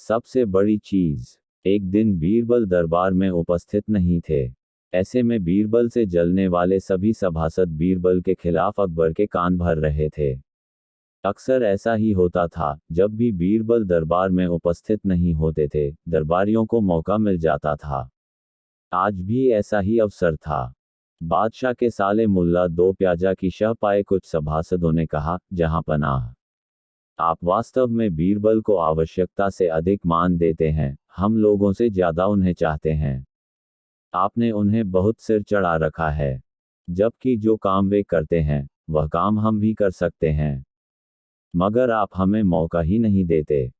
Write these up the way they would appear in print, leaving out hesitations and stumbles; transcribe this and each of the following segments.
सबसे बड़ी चीज। एक दिन बीरबल दरबार में उपस्थित नहीं थे। ऐसे में बीरबल से जलने वाले सभी सभासद बीरबल के खिलाफ अकबर के कान भर रहे थे। अक्सर ऐसा ही होता था, जब भी बीरबल दरबार में उपस्थित नहीं होते थे, दरबारियों को मौका मिल जाता था। आज भी ऐसा ही अवसर था। बादशाह के साले मुल्ला दो प्याजा की शह पाए कुछ सभासदों ने कहा, जहां पनाह, आप वास्तव में बीरबल को आवश्यकता से अधिक मान देते हैं, हम लोगों से ज्यादा उन्हें चाहते हैं। आपने उन्हें बहुत सिर चढ़ा रखा है, जबकि जो काम वे करते हैं वह काम हम भी कर सकते हैं, मगर आप हमें मौका ही नहीं देते।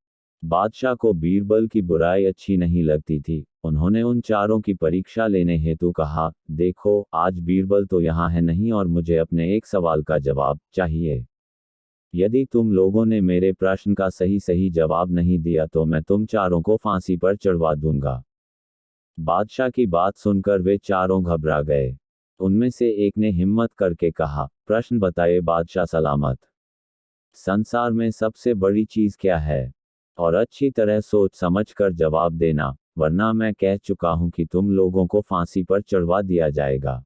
बादशाह को बीरबल की बुराई अच्छी नहीं लगती थी। उन्होंने उन चारों की परीक्षा लेने हेतु कहा, देखो, आज बीरबल तो यहाँ है नहीं और मुझे अपने एक सवाल का जवाब चाहिए। यदि तुम लोगों ने मेरे प्रश्न का सही सही जवाब नहीं दिया तो मैं तुम चारों को फांसी पर चढ़वा दूंगा। बादशाह की बात सुनकर वे चारों घबरा गए। उनमें से एक ने हिम्मत करके कहा, प्रश्न बताए बादशाह सलामत। संसार में सबसे बड़ी चीज क्या है? और अच्छी तरह सोच समझ कर जवाब देना, वरना मैं कह चुका हूं कि तुम लोगों को फांसी पर चढ़वा दिया जाएगा।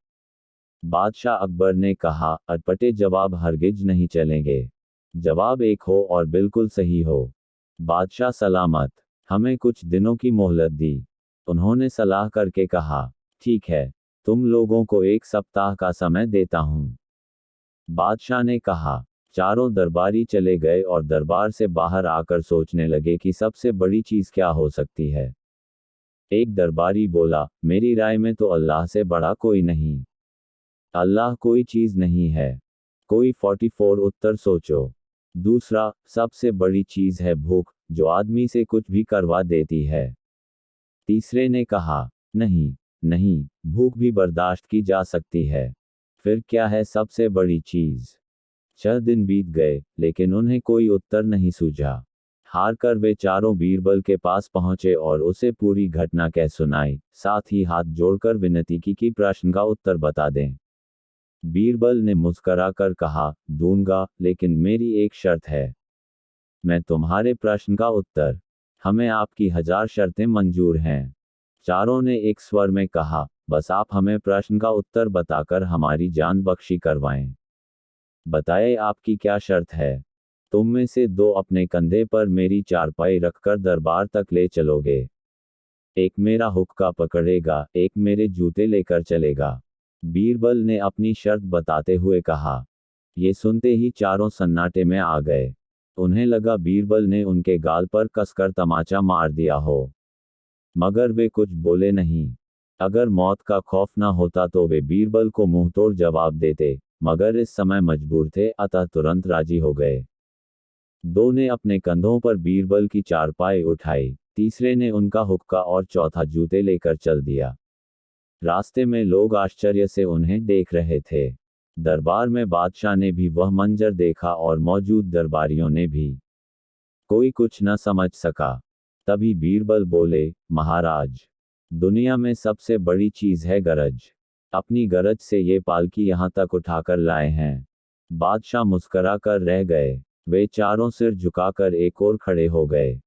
बादशाह अकबर ने कहा, अटपटे जवाब हरगिज नहीं चलेंगे। जवाब एक हो और बिल्कुल सही हो। बादशाह सलामत। हमें कुछ दिनों की मोहलत दी। उन्होंने सलाह करके कहा, ठीक है, तुम लोगों को एक सप्ताह का समय देता हूं। बादशाह ने कहा। चारों दरबारी चले गए और दरबार से बाहर आकर सोचने लगे कि सबसे बड़ी चीज क्या हो सकती है। एक दरबारी बोला, मेरी राय में तो अल्लाह से बड़ा कोई नहीं। अल्लाह कोई चीज नहीं है। कोई 44 उत्तर सोचो। दूसरा, सबसे बड़ी चीज है भूख, जो आदमी से कुछ भी करवा देती है। तीसरे ने कहा, नहीं नहीं, भूख भी बर्दाश्त की जा सकती है। फिर क्या है सबसे बड़ी चीज? 6 दिन बीत गए, लेकिन उन्हें कोई उत्तर नहीं सूझा। हार कर वे चारों बीरबल के पास पहुंचे और उसे पूरी घटना कह सुनाई, साथ ही हाथ जोड़कर विनती की कि प्रश्न का उत्तर बता दें। बीरबल ने मुस्कराकर कहा, दूंगा, लेकिन मेरी एक शर्त है। मैं तुम्हारे प्रश्न का उत्तर। हमें आपकी 1000 शर्तें मंजूर हैं। चारों ने एक स्वर में कहा, बस आप हमें प्रश्न का उत्तर बताकर हमारी जान बख्शी करवाएं। बताए आपकी क्या शर्त है? तुम में से 2 अपने कंधे पर मेरी चारपाई रखकर दरबार तक ले चलोगे। एक मेरा हुक्का पकड़ेगा, एक मेरे जूते लेकर चलेगा। बीरबल ने अपनी शर्त बताते हुए कहा। ये सुनते ही चारों सन्नाटे में आ गए। उन्हें लगा बीरबल ने उनके गाल पर कसकर तमाचा मार दिया हो, मगर वे कुछ बोले नहीं। अगर मौत का खौफ न होता तो वे बीरबल को मुंहतोड़ जवाब देते, मगर इस समय मजबूर थे, अतः तुरंत राजी हो गए। 2 ने अपने कंधों पर बीरबल की चारपाई उठाई, तीसरे ने उनका हुक्का और चौथा जूते लेकर चल दिया। रास्ते में लोग आश्चर्य से उन्हें देख रहे थे। दरबार में बादशाह ने भी वह मंजर देखा और मौजूद दरबारियों ने भी। कोई कुछ न समझ सका। तभी बीरबल बोले, महाराज, दुनिया में सबसे बड़ी चीज है गरज। अपनी गरज से ये पालकी यहां तक उठाकर लाए हैं। बादशाह मुस्करा कर रह गए। वे चारों सिर झुकाकर एक और खड़े हो गए।